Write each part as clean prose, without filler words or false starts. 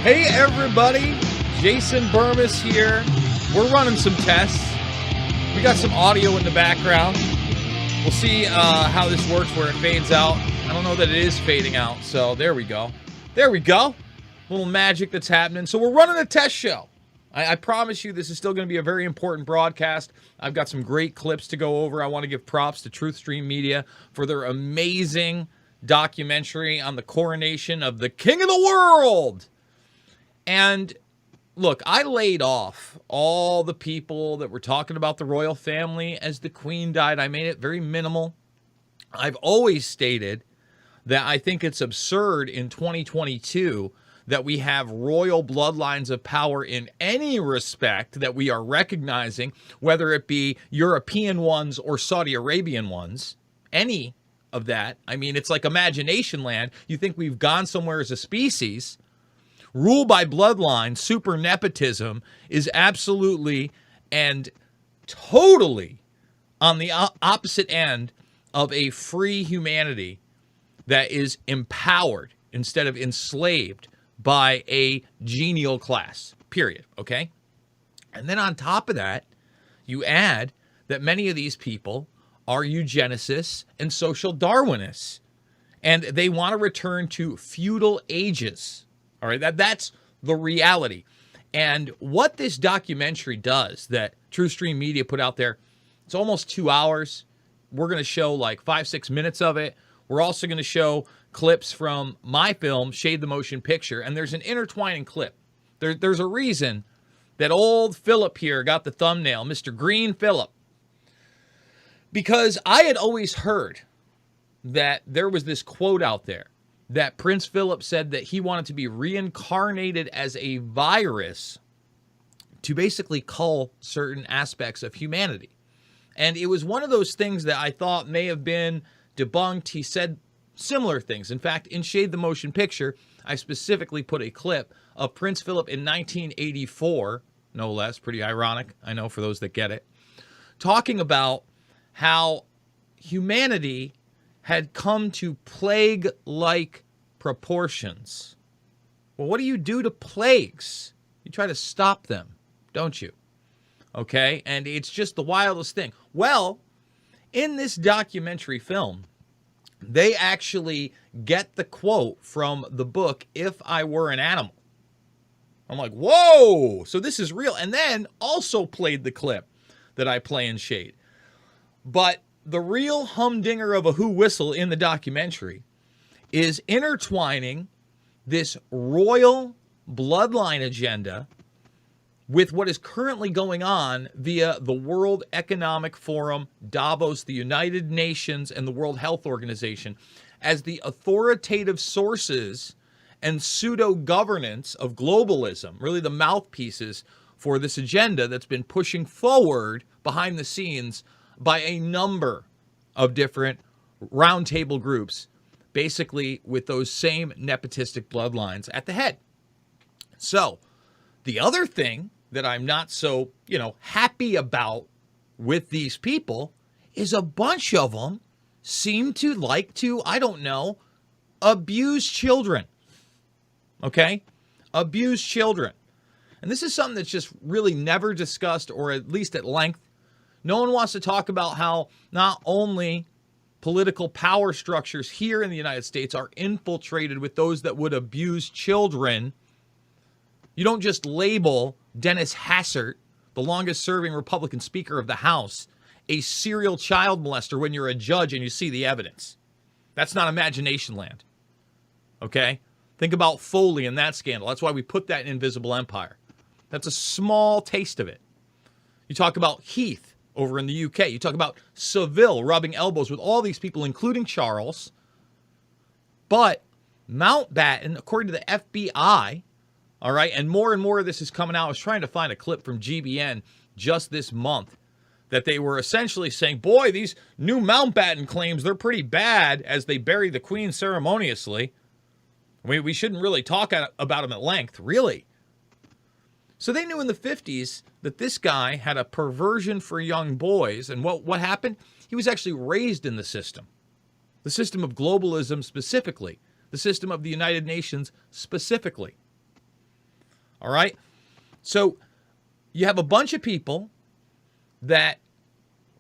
Hey everybody, Jason Bermas here. We're running some tests. We got some audio in the background. We'll see how this works where it fades out. I don't know that it is fading out, so there we go. There we go. Little magic that's happening. So we're running a test show. I promise you this is still going to be a very important broadcast. I've got some great clips to go over. I want to give props to TruthStream Media for their amazing documentary on the coronation of the King of the World. And look, I laid off all the people that were talking about the royal family as the Queen died. I made it very minimal. I've always stated that I think it's absurd in 2022 that we have royal bloodlines of power in any respect that we are recognizing, whether it be European ones or Saudi Arabian ones, any of that. I mean, it's like imagination land. You think we've gone somewhere as a species. Rule by bloodline, super nepotism is absolutely and totally on the opposite end of a free humanity that is empowered instead of enslaved by a genial class, period, okay? And then on top of that, you add that many of these people are eugenicists and social Darwinists, and they want to return to feudal ages. All right, that's the reality. And what this documentary does that TruthStream Media put out there, it's almost 2 hours. We're going to show like 5-6 minutes of it. We're also going to show clips from my film, Shade the Motion Picture, and there's an intertwining clip. There's a reason that old Philip here got the thumbnail, Mr. Green Philip, because I had always heard that there was this quote out there that Prince Philip said that he wanted to be reincarnated as a virus to basically cull certain aspects of humanity. And it was one of those things that I thought may have been debunked. He said similar things. In fact, in Shade the Motion Picture, I specifically put a clip of Prince Philip in 1984, no less, pretty ironic, I know, for those that get it, talking about how humanity had come to plague-like proportions. Well, what do you do to plagues? You try to stop them, don't you? Okay, and it's just the wildest thing. Well, in this documentary film, they actually get the quote from the book, If I Were an Animal. I'm like, whoa, so this is real. And then also played the clip that I play in Shade. But the real humdinger of a who whistle in the documentary is intertwining this royal bloodline agenda with what is currently going on via the World Economic Forum, Davos, the United Nations, and the World Health Organization as the authoritative sources and pseudo-governance of globalism, really the mouthpieces for this agenda that's been pushing forward behind the scenes by a number of different roundtable groups, basically with those same nepotistic bloodlines at the head. So the other thing that I'm not so, happy about with these people is a bunch of them seem to like to, abuse children. Okay? Abuse children. And this is something that's just really never discussed, or at least at length. No one wants to talk about how not only political power structures here in the United States are infiltrated with those that would abuse children. You don't just label Dennis Hassert, the longest-serving Republican Speaker of the House, a serial child molester when you're a judge and you see the evidence. That's not imagination land. Okay? Think about Foley and that scandal. That's why we put that in Invisible Empire. That's a small taste of it. You talk about Heath over in the UK. You talk about Seville rubbing elbows with all these people, including Charles. But Mountbatten, according to the FBI, all right, and more of this is coming out. I was trying to find a clip from GBN just this month that they were essentially saying, boy, these new Mountbatten claims, they're pretty bad as they bury the Queen ceremoniously. We shouldn't really talk about them at length, really. So they knew in the 50s that this guy had a perversion for young boys. And what happened? He was actually raised in the system of globalism specifically, the system of the United Nations specifically. All right? So you have a bunch of people that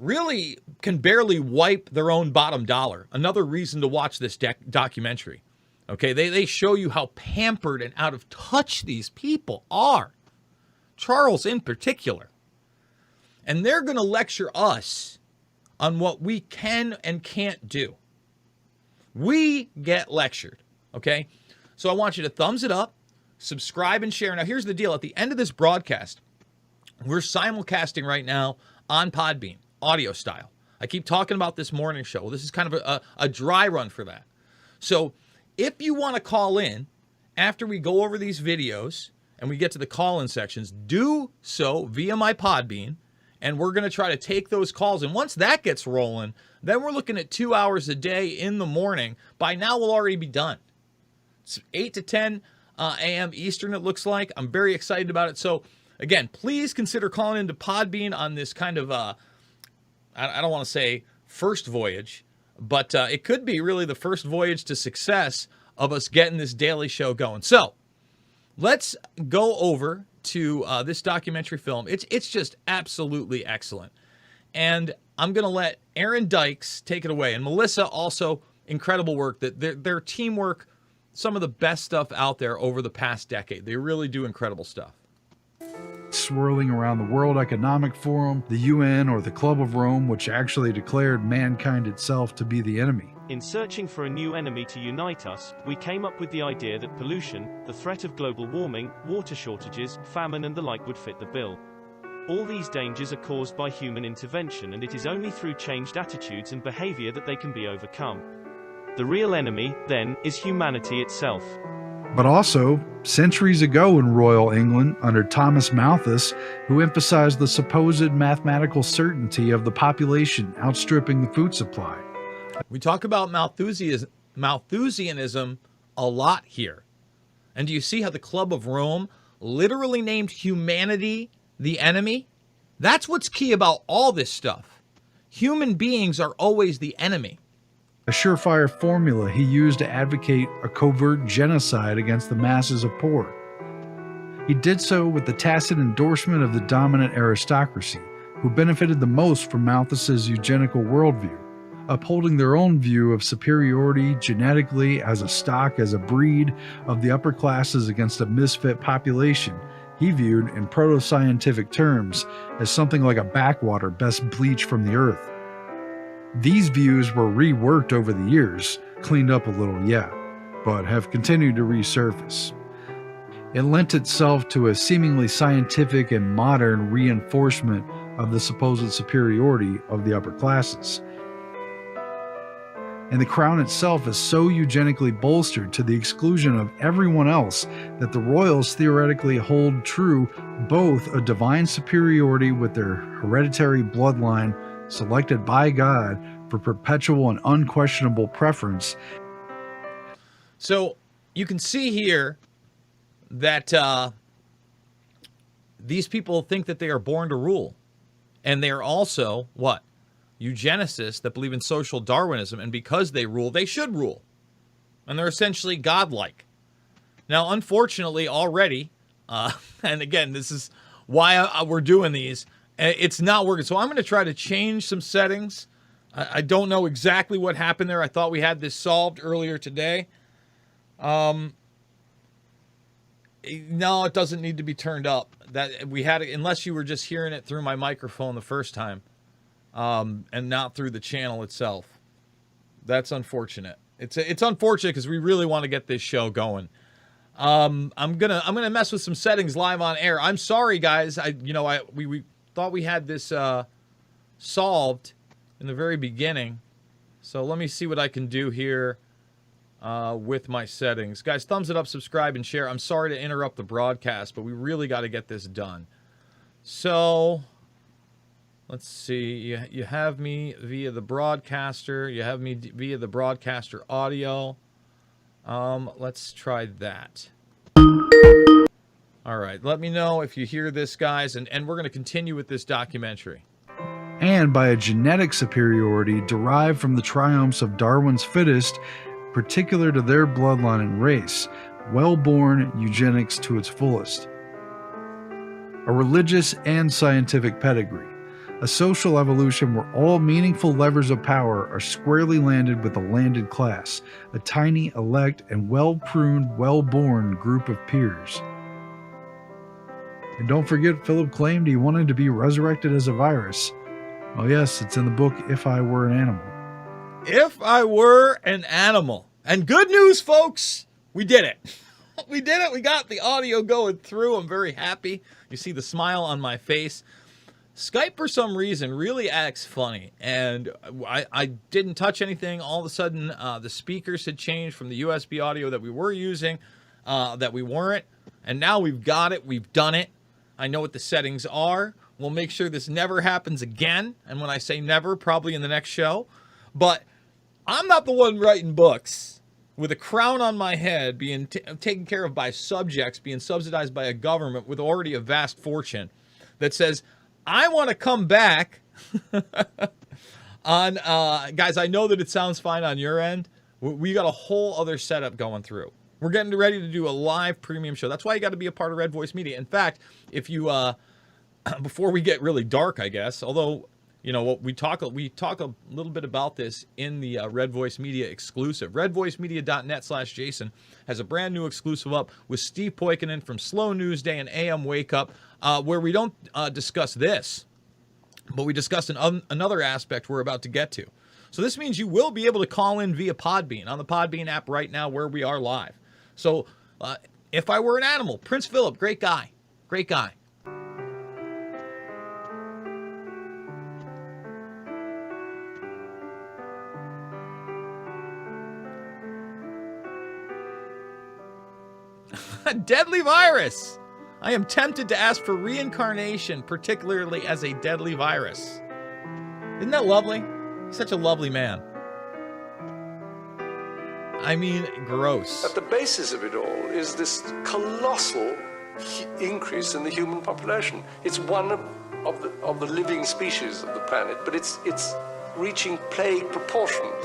really can barely wipe their own bottom dollar. Another reason to watch this documentary. Okay, they show you how pampered and out of touch these people are. Charles in particular. And they're going to lecture us on what we can and can't do. We get lectured, okay? So I want you to thumbs it up, subscribe, and share. Now, here's the deal. At the end of this broadcast, we're simulcasting right now on Podbean, audio style. I keep talking about this morning show. This is kind of a dry run for that. So if you want to call in after we go over these videos and we get to the call-in sections, do so via my Podbean, and we're going to try to take those calls. And once that gets rolling, then we're looking at 2 hours a day in the morning. By now, we'll already be done. It's 8 to 10 a.m. Eastern, it looks like. I'm very excited about it. So, again, please consider calling into Podbean on this kind of, I don't want to say first voyage, but it could be really the first voyage to success of us getting this daily show going. So, let's go over to this documentary film. It's just absolutely excellent. And I'm going to let Aaron Dykes take it away. And Melissa also, incredible work. That their teamwork, some of the best stuff out there over the past decade. They really do incredible stuff. Swirling around the World Economic Forum, the UN, or the Club of Rome, which actually declared mankind itself to be the enemy. In searching for a new enemy to unite us, we came up with the idea that pollution, the threat of global warming, water shortages, famine and the like would fit the bill. All these dangers are caused by human intervention, and it is only through changed attitudes and behavior that they can be overcome. The real enemy, then, is humanity itself. But also, centuries ago in Royal England, under Thomas Malthus, who emphasized the supposed mathematical certainty of the population outstripping the food supply. We talk about Malthusianism a lot here. And do you see how the Club of Rome literally named humanity the enemy? That's what's key about all this stuff. Human beings are always the enemy. A surefire formula he used to advocate a covert genocide against the masses of poor. He did so with the tacit endorsement of the dominant aristocracy, who benefited the most from Malthus's eugenical worldview, upholding their own view of superiority genetically as a stock, as a breed of the upper classes against a misfit population he viewed in proto-scientific terms as something like a backwater best bleached from the earth. These views were reworked over the years, cleaned up a little, yeah, but have continued to resurface. It lent itself to a seemingly scientific and modern reinforcement of the supposed superiority of the upper classes. And the crown itself is so eugenically bolstered to the exclusion of everyone else that the royals theoretically hold true both a divine superiority with their hereditary bloodline selected by God for perpetual and unquestionable preference. So you can see here that these people think that they are born to rule. And they are also, what? Eugenicists that believe in social Darwinism. And because they rule, they should rule. And they're essentially godlike. Now, unfortunately, already, and again, this is why we're doing these, it's not working. So I'm going to try to change some settings. I don't know exactly what happened there. I thought we had this solved earlier today. No, it doesn't need to be turned up. That we had it, unless you were just hearing it through my microphone the first time, and not through the channel itself. That's unfortunate. It's unfortunate because we really want to get this show going. I'm gonna mess with some settings live on air. I'm sorry, guys. We thought we had this solved in the very beginning. So let me see what I can do here with my settings. Guys, thumbs it up, subscribe, and share. I'm sorry to interrupt the broadcast, but we really got to get this done. So let's see. You have me via the broadcaster. You have me via the broadcaster audio. Let's try that. All right, let me know if you hear this, guys, and we're going to continue with this documentary. And by a genetic superiority derived from the triumphs of Darwin's fittest, particular to their bloodline and race, well-born eugenics to its fullest. a religious and scientific pedigree, a social evolution where all meaningful levers of power are squarely landed with the landed class, a tiny, elect, and well-pruned, well-born group of peers. And don't forget, Philip claimed he wanted to be resurrected as a virus. Well, yes, it's in the book If I Were an Animal. If I Were an Animal. And good news, folks, we did it. We did it. We got the audio going through. I'm very happy. You see the smile on my face. Skype, for some reason, really acts funny. And I didn't touch anything. All of a sudden, the speakers had changed from the USB audio that we were using, that we weren't. And now we've got it. We've done it. I know what the settings are. We'll make sure this never happens again. And when I say never, probably in the next show. But I'm not the one writing books with a crown on my head, being taken care of by subjects, being subsidized by a government with already a vast fortune that says, I want to come back on, guys, I know that it sounds fine on your end. We got a whole other setup going through. We're getting ready to do a live premium show. That's why you got to be a part of Red Voice Media. In fact, if you, before we get really dark, I guess, although, you know, we talk a little bit about this in the Red Voice Media exclusive. RedVoiceMedia.net/Jason has a brand new exclusive up with Steve Poikonen from Slow News Day and AM Wake Up, where we don't discuss this, but we discuss another aspect we're about to get to. So this means you will be able to call in via Podbean on the Podbean app right now where we are live. So if I were an animal, Prince Philip, great guy, great guy. A deadly virus. I am tempted to ask for reincarnation, particularly as a deadly virus. Isn't that lovely? He's such a lovely man. I mean, gross. At the basis of it all is this colossal increase in the human population. It's one of the living species of the planet, but it's reaching plague proportions.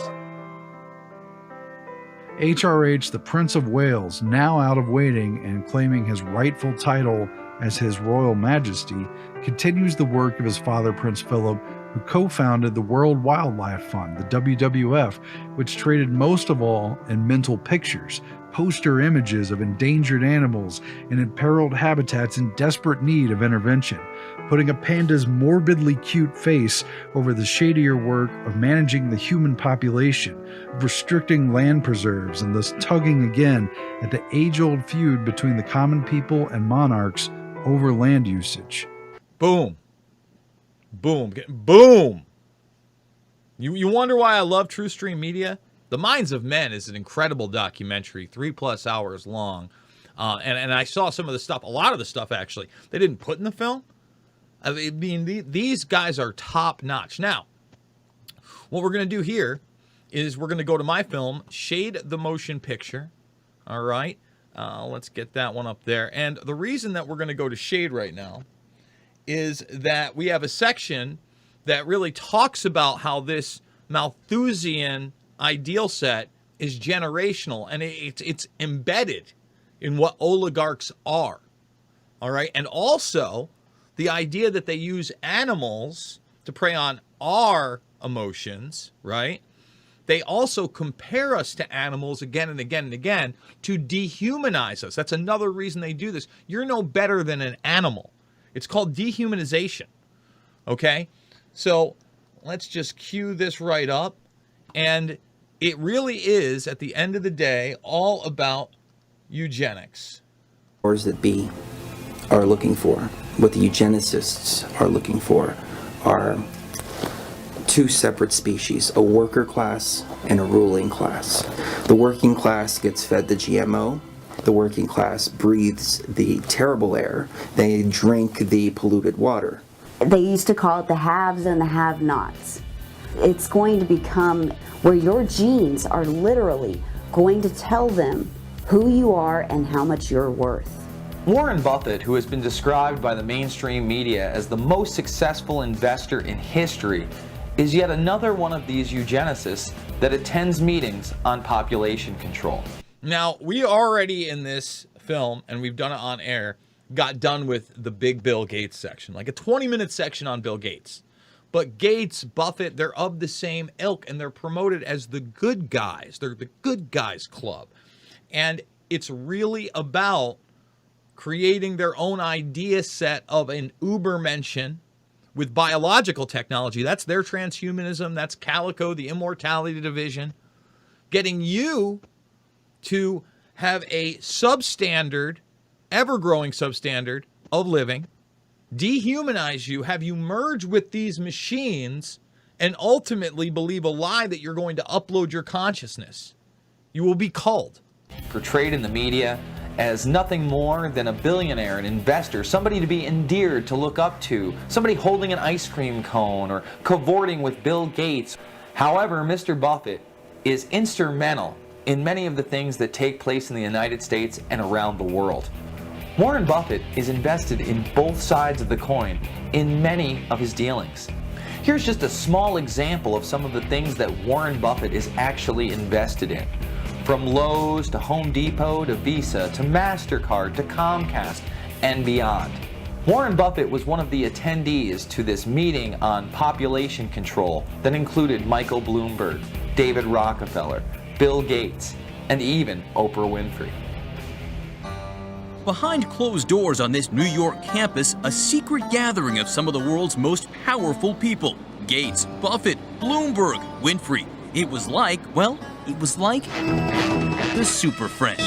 HRH, the Prince of Wales, now out of waiting and claiming his rightful title as His Royal Majesty, continues the work of his father, Prince Philip, who co-founded the World Wildlife Fund, the WWF, which traded most of all in mental pictures, poster images of endangered animals and imperiled habitats in desperate need of intervention, putting a panda's morbidly cute face over the shadier work of managing the human population, of restricting land preserves, and thus tugging again at the age-old feud between the common people and monarchs over land usage. Boom. Boom. Boom. You wonder why I love True Stream Media? The Minds of Men is an incredible documentary, 3+ hours long. And I saw some of the stuff, a lot of the stuff actually, they didn't put in the film. I mean, these guys are top notch. Now, what we're going to do here is we're going to go to my film, Shade the Motion Picture. All right. Let's get that one up there. And the reason that we're going to go to Shade right now is that we have a section that really talks about how this Malthusian ideal set is generational, and it's embedded in what oligarchs are. All right. And also the idea that they use animals to prey on our emotions, right? They also compare us to animals again and again and again to dehumanize us. That's another reason they do this. You're no better than an animal. It's called dehumanization. Okay? So let's just cue this right up. And it really is, at the end of the day, all about eugenics. Powers that be are looking for, what the eugenicists are looking for, are two separate species, a worker class and a ruling class. The working class gets fed the GMO. The working class breathes the terrible air. They drink the polluted water. They used to call it the haves and the have-nots. It's going to become where your genes are literally going to tell them who you are and how much you're worth. Warren Buffett, who has been described by the mainstream media as the most successful investor in history, is yet another one of these eugenicists that attends meetings on population control. Now, we already in this film, and we've done it on air, got done with the big Bill Gates section, like a 20-minute section on Bill Gates. But Gates, Buffett, they're of the same ilk, and they're promoted as the good guys. They're the good guys club. And it's really about creating their own idea set of an Ubermenschen with biological technology. That's their transhumanism. That's Calico, the immortality division. Getting you to have a substandard, ever-growing substandard of living, dehumanize you, have you merge with these machines, and ultimately believe a lie that you're going to upload your consciousness. You will be culled. Portrayed in the media as nothing more than a billionaire, an investor, somebody to be endeared, to look up to, somebody holding an ice cream cone or cavorting with Bill Gates. However, Mr. Buffett is instrumental in many of the things that take place in the United States and around the world. Warren Buffett is invested in both sides of the coin in many of his dealings. Here's just a small example of some of the things that Warren Buffett is actually invested in. From Lowe's to Home Depot to Visa to MasterCard to Comcast and beyond. Warren Buffett was one of the attendees to this meeting on population control that included Michael Bloomberg, David Rockefeller, Bill Gates, and even Oprah Winfrey. Behind closed doors on this New York campus, a secret gathering of some of the world's most powerful people. Gates, Buffett, Bloomberg, Winfrey. It was like the Super Friends.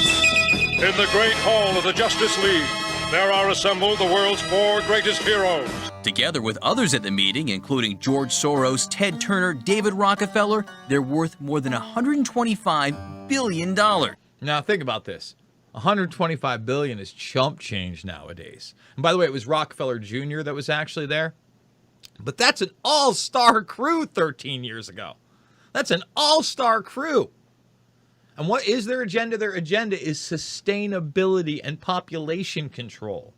In the great hall of the Justice League, there are assembled the world's 4 greatest heroes. Together with others at the meeting, including George Soros, Ted Turner, David Rockefeller, they're worth more than $125 billion. Now think about this. 125 billion is chump change nowadays. And by the way, it was Rockefeller Jr. that was actually there. But that's an all-star crew 13 years ago. That's an all-star crew. And what is their agenda? Their agenda is sustainability and population control.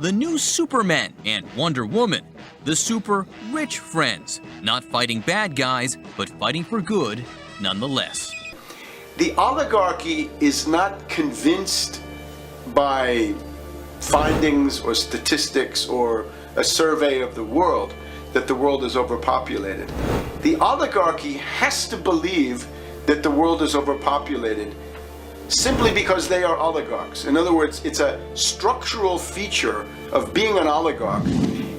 The new Superman and Wonder Woman. The super rich friends. Not fighting bad guys, but fighting for good nonetheless. The oligarchy is not convinced by findings or statistics or a survey of the world that the world is overpopulated. The oligarchy has to believe that the world is overpopulated simply because they are oligarchs. In other words, it's a structural feature of being an oligarch.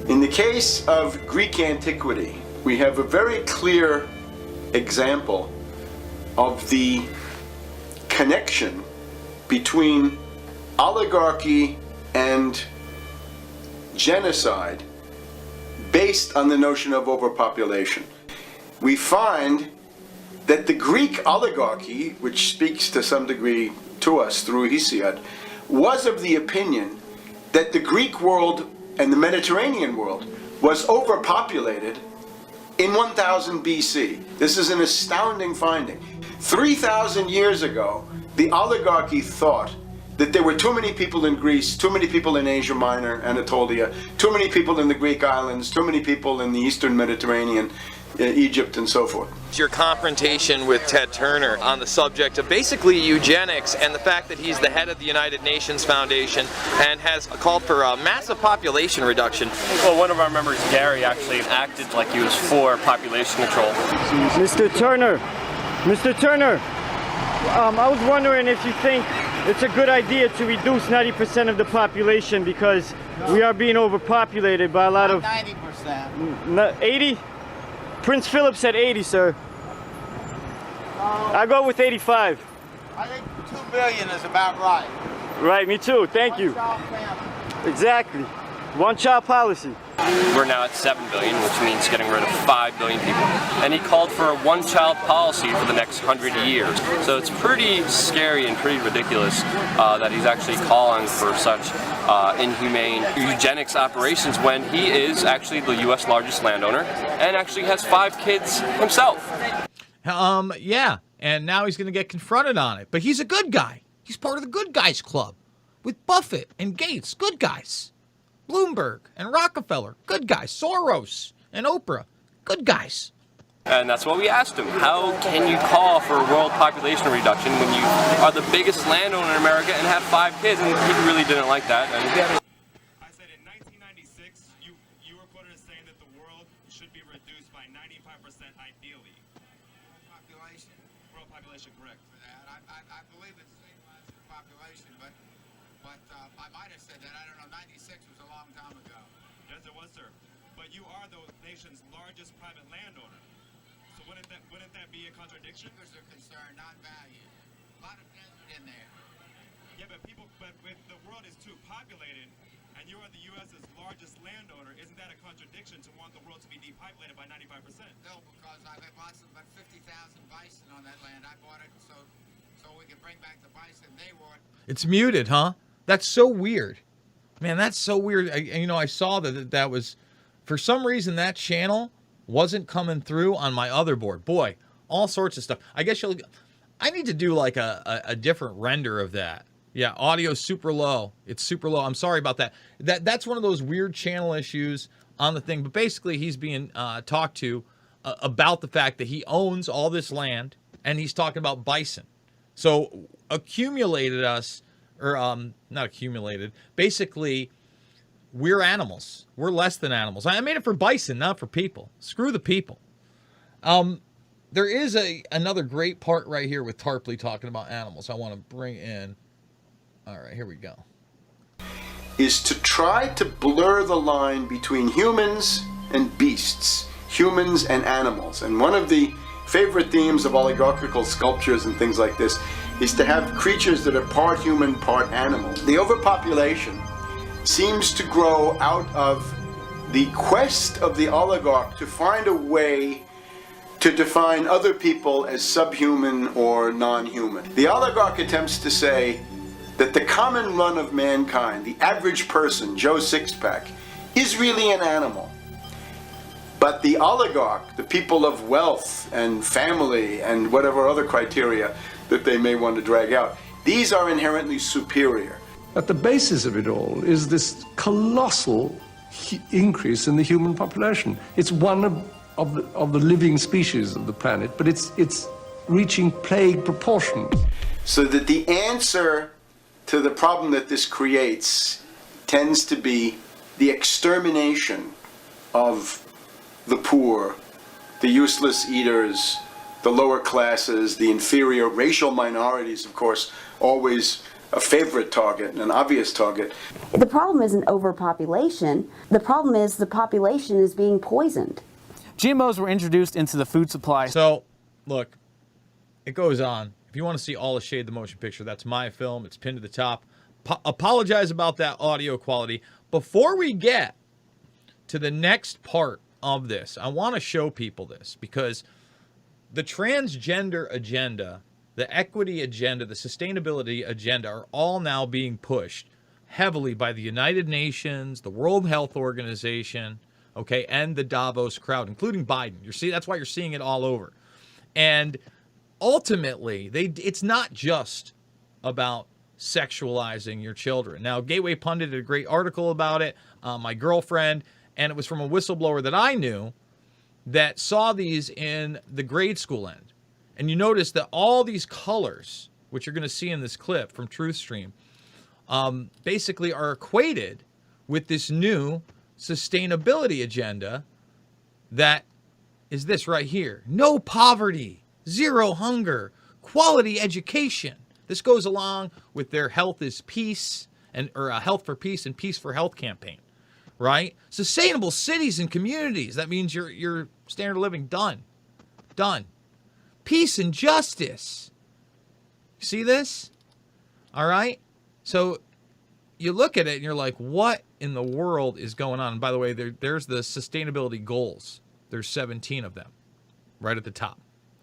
In the case of Greek antiquity, we have a very clear example of the connection between oligarchy and genocide based on the notion of overpopulation. We find that the Greek oligarchy, which speaks to some degree to us through Hesiod, was of the opinion that the Greek world and the Mediterranean world was overpopulated in 1000 BC. This is an astounding finding. 3,000 years ago, the oligarchy thought that there were too many people in Greece, too many people in Asia Minor, Anatolia, too many people in the Greek islands, too many people in the Eastern Mediterranean, Egypt, and so forth. Your confrontation with Ted Turner on the subject of basically eugenics and the fact that he's the head of the United Nations Foundation and has called for a massive population reduction. Well, one of our members, Gary, actually acted like he was for population control. Mr. Turner, I was wondering if you think it's a good idea to reduce 90% of the population because we are being overpopulated by a lot of... 90%. 80? Prince Philip said 80, sir. I go with 85. I think 2 billion is about right. Right, me too. Thank you. Exactly. One-child policy. We're now at 7 billion, which means getting rid of 5 billion people. And he called for a one-child policy for the next 100 years. So it's pretty scary and pretty ridiculous that he's actually calling for such inhumane eugenics operations when he is actually the U.S. largest landowner and actually has 5 kids himself. Yeah, and now he's going to get confronted on it. But he's a good guy. He's part of the good guys club with Buffett and Gates, good guys. Bloomberg and Rockefeller, good guys. Soros and Oprah, good guys. And that's what we asked him. How can you call for world population reduction when you are the biggest landowner in America and have 5 kids? And he really didn't like that. And I said in 1996, you were quoted as saying that the world should be reduced by 95% ideally. Population? World population, correct. For that. I believe it's stabilizing the population, but I might have said that. I don't know. 96 was a long time ago. Yes, it was, sir. But you are the nation's largest private landowner. So wouldn't that be a contradiction? Numbers are concerned, not value. A lot of desert in there. Yeah, but if the world is too populated, and you are the U.S.'s largest landowner, isn't that a contradiction to want the world to be depopulated by 95%? No, because I've had lots of, about 50,000 bison on that land. I bought it so we could bring back the bison they want. It's muted, huh? That's so weird. Man, that's so weird. I saw that was, for some reason, that channel wasn't coming through on my other board. Boy, all sorts of stuff. I guess I need to do like a different render of that. Yeah, audio's super low. It's super low. I'm sorry about that. That's one of those weird channel issues on the thing. But basically, he's being talked to about the fact that he owns all this land, and he's talking about bison. So accumulated us, or not accumulated. Basically, we're animals. We're less than animals. I made it for bison, not for people. Screw the people. There is another great part right here with Tarpley talking about animals I want to bring in. All right, here we go. Is to try to blur the line between humans and beasts, humans and animals. And one of the favorite themes of oligarchical sculptures and things like this is to have creatures that are part human, part animal. The overpopulation seems to grow out of the quest of the oligarch to find a way to define other people as subhuman or non-human. The oligarch attempts to say that the common run of mankind, the average person, Joe Sixpack, is really an animal. But the oligarch, the people of wealth and family and whatever other criteria that they may want to drag out, these are inherently superior. At the basis of it all is this colossal increase in the human population. It's one of the living species of the planet, but it's reaching plague proportions. So that the answer to the problem that this creates tends to be the extermination of the poor, the useless eaters, the lower classes, the inferior racial minorities, of course, always a favorite target and an obvious target. The problem isn't overpopulation. The problem is the population is being poisoned. GMOs were introduced into the food supply. So, look, it goes on. If you want to see all the Shade the Motion Picture, that's my film. It's pinned to the top. Apologize about that audio quality. Before we get to the next part of this, I want to show people this because the transgender agenda, the equity agenda, the sustainability agenda are all now being pushed heavily by the United Nations, the World Health Organization, okay, and the Davos crowd, including Biden. That's why you're seeing it all over. And ultimately, it's not just about sexualizing your children. Now, Gateway Pundit did a great article about it, my girlfriend, and it was from a whistleblower that I knew that saw these in the grade school end. And you notice that all these colors, which you're going to see in this clip from TruthStream, basically are equated with this new sustainability agenda that is this right here. No poverty, zero hunger, quality education. This goes along with their health is peace or health for peace and peace for health campaign, right? Sustainable cities and communities. That means your standard of living done. Peace and justice. See this? All right. So you look at it and you're like, what in the world is going on? And by the way, there's the sustainability goals. There's 17 of them right at the top.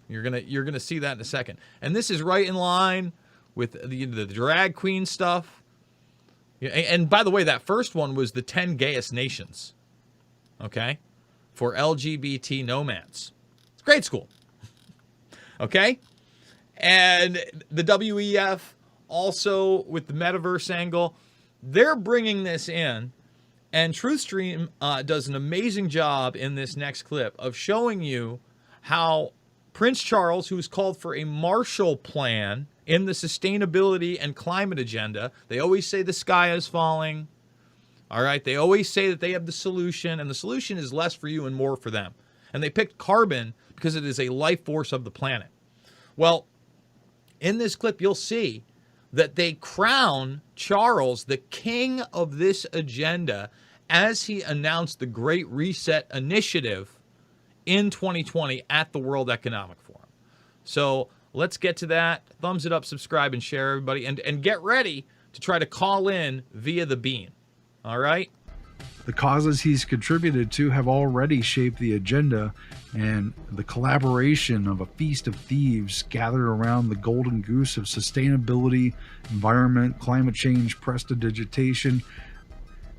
You're gonna see that in a second. And this is right in line with the drag queen stuff. And by the way, that first one was the 10 gayest nations, okay, for LGBT nomads. It's grade school, okay? And the WEF also with the metaverse angle, they're bringing this in. And TruthStream does an amazing job in this next clip of showing you how Prince Charles, who's called for a Marshall Plan in the sustainability and climate agenda, they always say the sky is falling. All right, they always say that they have the solution, and the solution is less for you and more for them. And they picked carbon because it is a life force of the planet. Well, in this clip, you'll see that they crown Charles the king of this agenda as he announced the Great Reset Initiative in 2020 at the World Economic Forum. So let's get to that. Thumbs it up, subscribe, and share, everybody. And get ready to try to call in via the bean. All right? The causes he's contributed to have already shaped the agenda, and the collaboration of a feast of thieves gathered around the golden goose of sustainability, environment, climate change, prestidigitation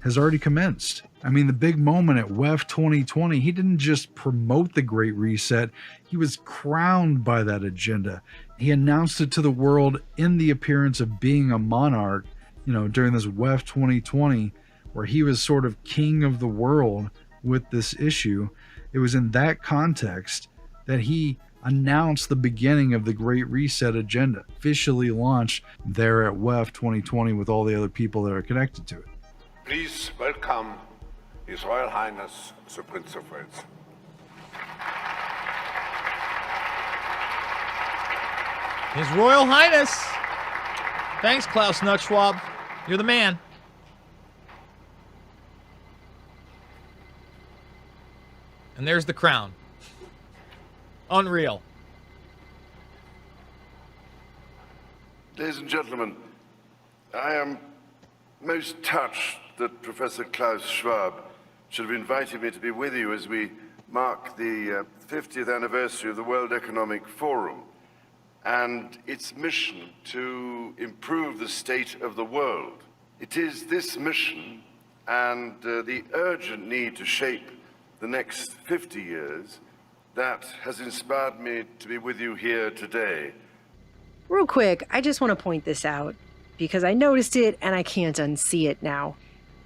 has already commenced. I mean, the big moment at WEF 2020, he didn't just promote the Great Reset, he was crowned by that agenda. He announced it to the world in the appearance of being a monarch, during this WEF 2020, where he was sort of king of the world with this issue. It was in that context that he announced the beginning of the Great Reset agenda, officially launched there at WEF 2020 with all the other people that are connected to it. Please welcome His Royal Highness, the Prince of Wales. His Royal Highness. Thanks, Klaus Nutschwab. You're the man. And there's the crown. Unreal. Ladies and gentlemen, I am most touched that Professor Klaus Schwab should have invited me to be with you as we mark the 50th anniversary of the World Economic Forum and its mission to improve the state of the world. It is this mission and the urgent need to shape the next 50 years that has inspired me to be with you here today. Real quick, I just want to point this out because I noticed it and I can't unsee it now.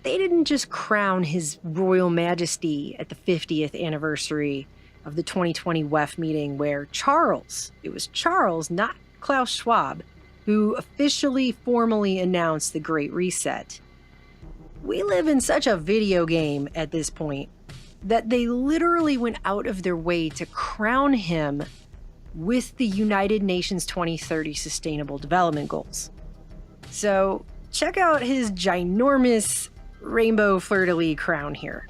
They didn't just crown His Royal Majesty at the 50th anniversary of the 2020 WEF meeting where it was Charles, not Klaus Schwab, who officially formally announced the Great Reset. We live in such a video game at this point that they literally went out of their way to crown him with the United Nations 2030 Sustainable Development Goals. So check out his ginormous rainbow fleur-de-lis crown here.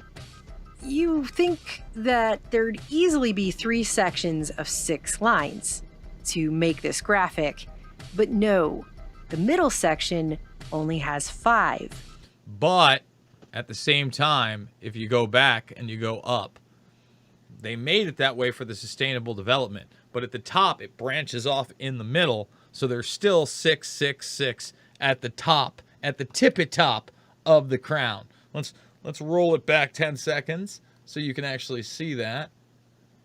You think that there'd easily be 3 sections of 6 lines to make this graphic, but no, the middle section only has 5. But at the same time, if you go back and you go up, they made it that way for the sustainable development. But at the top, it branches off in the middle, so there's still 666 at the top, at the tippy-top of the crown. Let's roll it back 10 seconds so you can actually see that.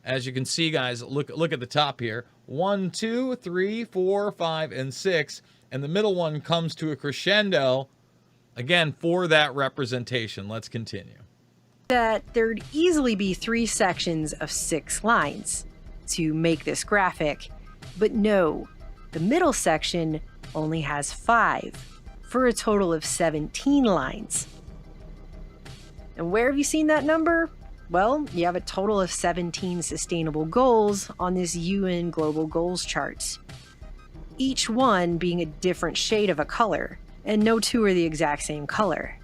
As you can see, guys, look at the top here. 1, 2, 3, 4, 5, and 6. And the middle one comes to a crescendo, again, for that representation. Let's continue. That there'd easily be 3 sections of 6 lines to make this graphic, but no, the middle section only has 5, for a total of 17 lines. And where have you seen that number? Well, you have a total of 17 sustainable goals on this UN Global Goals chart, each one being a different shade of a color, and no 2 are the exact same color.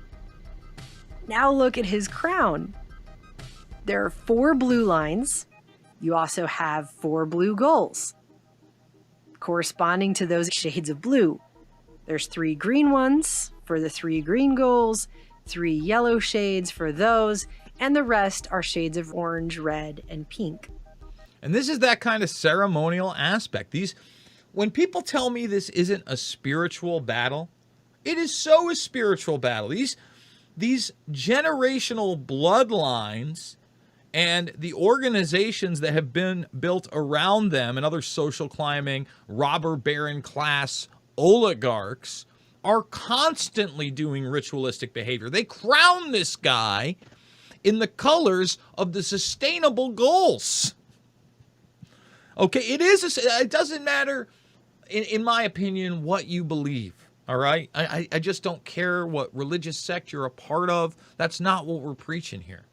Now look at his crown. There are 4 blue lines. You also have 4 blue goals, corresponding to those shades of blue. There's 3 green ones for the 3 green goals, 3 yellow shades for those, and the rest are shades of orange, red, and pink. And this is that kind of ceremonial aspect. When people tell me this isn't a spiritual battle, it is so a spiritual battle. These generational bloodlines and the organizations that have been built around them and other social climbing, robber baron class oligarchs are constantly doing ritualistic behavior. They crown this guy in the colors of the sustainable goals. Okay, it doesn't matter, in my opinion, what you believe. All right? I just don't care what religious sect you're a part of. That's not what we're preaching here.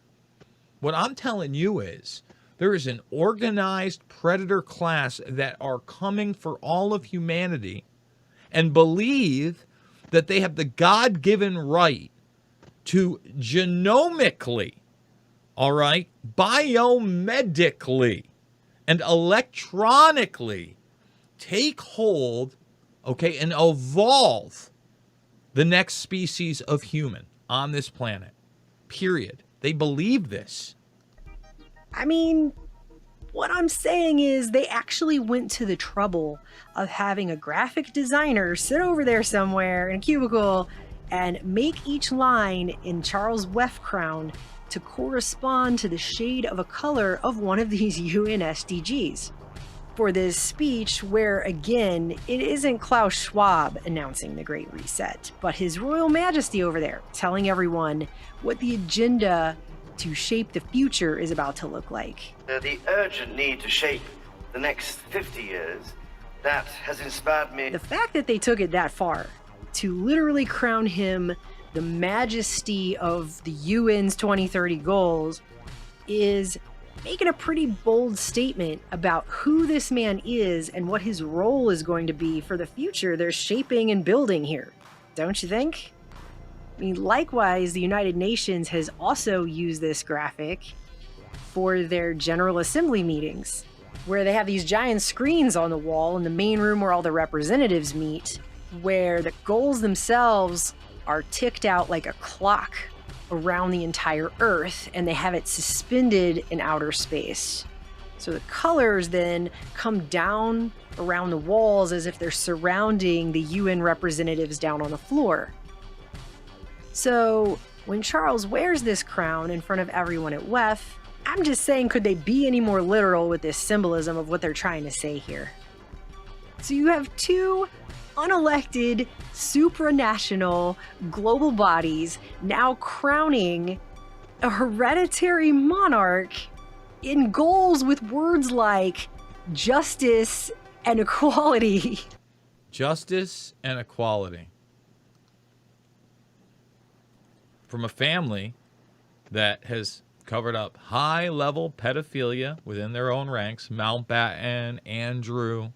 What I'm telling you is there is an organized predator class that are coming for all of humanity and believe that they have the God-given right to genomically, all right, biomedically, and electronically take hold, okay, and evolve the next species of human on this planet. Period. They believe this. I mean, what I'm saying is they actually went to the trouble of having a graphic designer sit over there somewhere in a cubicle and make each line in Charles Weft crown to correspond to the shade of a color of one of these UN SDGs. For this speech, where again, it isn't Klaus Schwab announcing the Great Reset, but His Royal Majesty over there telling everyone what the agenda to shape the future is about to look like. The urgent need to shape the next 50 years, that has inspired me. The fact that they took it that far, to literally crown him the majesty of the UN's 2030 goals, is making a pretty bold statement about who this man is and what his role is going to be for the future they're shaping and building here. Don't you think? I mean, likewise, the United Nations has also used this graphic for their General Assembly meetings, where they have these giant screens on the wall in the main room where all the representatives meet, where the goals themselves are ticked out like a clock around the entire Earth, and they have it suspended in outer space. So the colors then come down around the walls as if they're surrounding the UN representatives down on the floor. So when Charles wears this crown in front of everyone at WEF, I'm just saying, could they be any more literal with this symbolism of what they're trying to say here? So you have two unelected, supranational, global bodies now crowning a hereditary monarch in goals with words like justice and equality. Justice and equality. From a family that has covered up high-level pedophilia within their own ranks, Mountbatten, Andrew,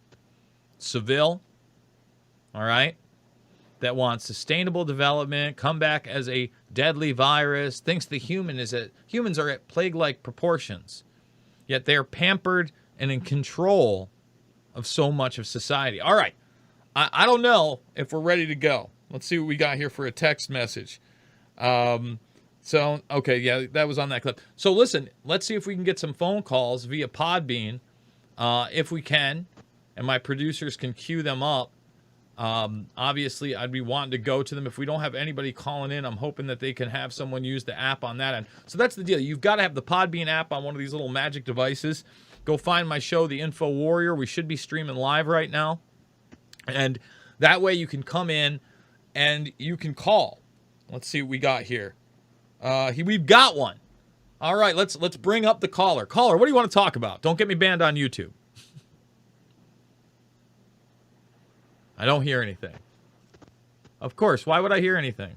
Seville, all right, that wants sustainable development, come back as a deadly virus, thinks the humans are at plague-like proportions, yet they're pampered and in control of so much of society. All right, I don't know if we're ready to go. Let's see what we got here for a text message. Okay, yeah, that was on that clip. So listen, let's see if we can get some phone calls via Podbean, if we can, and my producers can queue them up. Obviously, I'd be wanting to go to them. If we don't have anybody calling in, I'm hoping that they can have someone use the app on that end. So that's the deal. You've got to have the Podbean app on one of these little magic devices. Go find my show, The Info Warrior. We should be streaming live right now. And that way you can come in and you can call. Let's see what we got here. We've got one. All right, let's bring up the caller. Caller, what do you want to talk about? Don't get me banned on YouTube. I don't hear anything. Of course, why would I hear anything?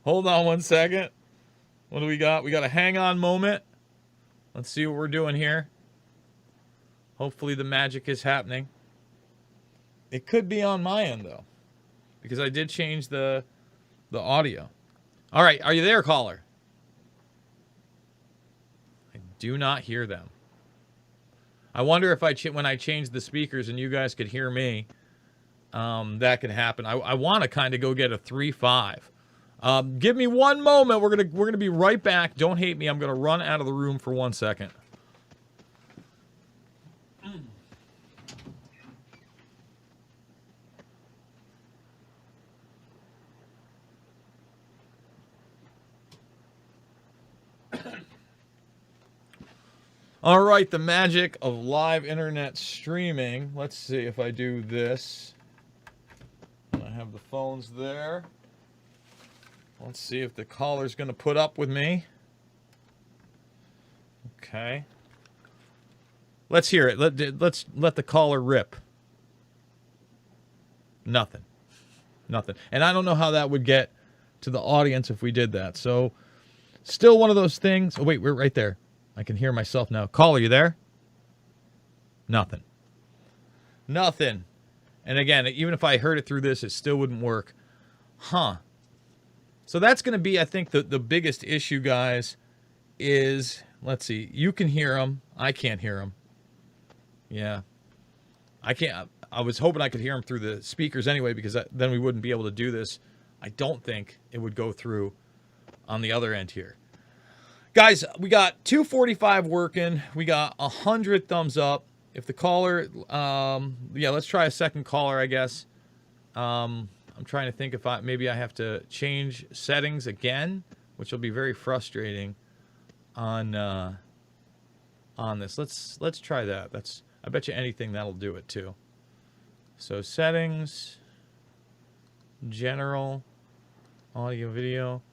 Hold on one second. What do we got? We got a hang on moment. Let's see what we're doing here. Hopefully the magic is happening. It could be on my end, though, because I did change the audio. All right, are you there, caller? I do not hear them. I wonder if when I change the speakers and you guys could hear me, that could happen. I want to kind of go get a 3-5. Give me one moment. We're gonna be right back. Don't hate me. I'm gonna run out of the room for 1 second. All right, the magic of live internet streaming. Let's see if I do this. I have the phones there. Let's see if the caller's going to put up with me. Okay. Let's hear it. Let's let the caller rip. Nothing. And I don't know how that would get to the audience if we did that. So still one of those things. Oh, wait, we're right there. I can hear myself now. Caller, you there? Nothing. And again, even if I heard it through this, it still wouldn't work. Huh. So that's going to be, I think, the biggest issue, guys, is, let's see, you can hear him. I can't hear him. Yeah. I can't. I was hoping I could hear him through the speakers anyway, because then we wouldn't be able to do this. I don't think it would go through on the other end here. Guys, we got 245 working. We got 100 thumbs up. If the caller, yeah, let's try a second caller, I guess. I'm trying to think if maybe I have to change settings again, which will be very frustrating on this. Let's try that. I bet you anything that'll do it too. So settings, general, audio, video.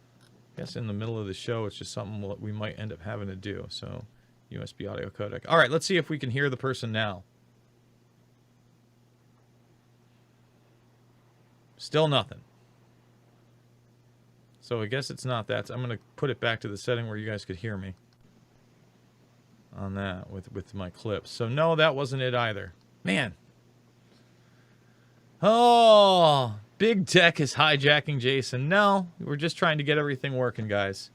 I guess in the middle of the show, it's just something we might end up having to do. So USB audio codec. All right, let's see if we can hear the person now. Still nothing. So I guess it's not that. So I'm going to put it back to the setting where you guys could hear me on that with my clips. So no, that wasn't it either. Man. Oh, big tech is hijacking Jason. No, we're just trying to get everything working, guys.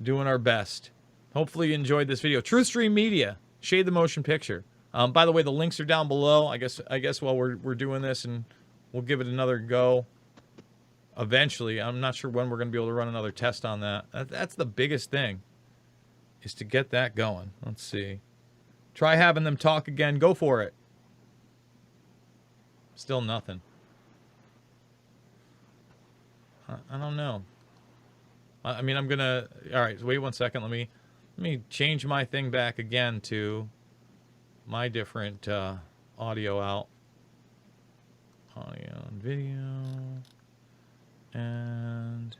Doing our best. Hopefully you enjoyed this video. TruthStream Media, Shade the Motion Picture. By the way, the links are down below. I guess while we're doing this, and we'll give it another go eventually. I'm not sure when we're going to be able to run another test on that. That's the biggest thing, is to get that going. Let's see. Try having them talk again. Go for it. Still nothing. I don't know. I mean, I'm going to... All right, wait 1 second. Let me change my thing back again to my different audio out. Audio and video. And...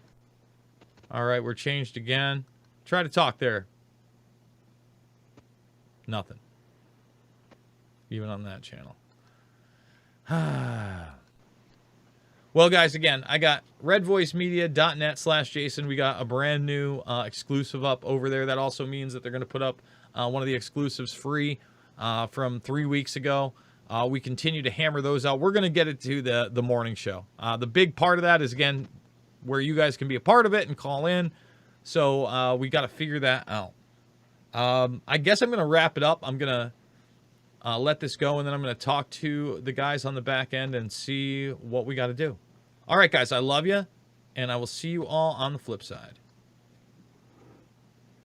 All right, we're changed again. Try to talk there. Nothing. Even on that channel. Well, guys, again, I got redvoicemedia.net/Jason. We got a brand new exclusive up over there. That also means that they're going to put up one of the exclusives free from 3 weeks ago. We continue to hammer those out. We're going to get it to the morning show. The big part of that is, again, where you guys can be a part of it and call in. So we got to figure that out. I guess I'm going to wrap it up. I'm going to let this go, and then I'm going to talk to the guys on the back end and see what we got to do. All right, guys, I love you, and I will see you all on the flip side.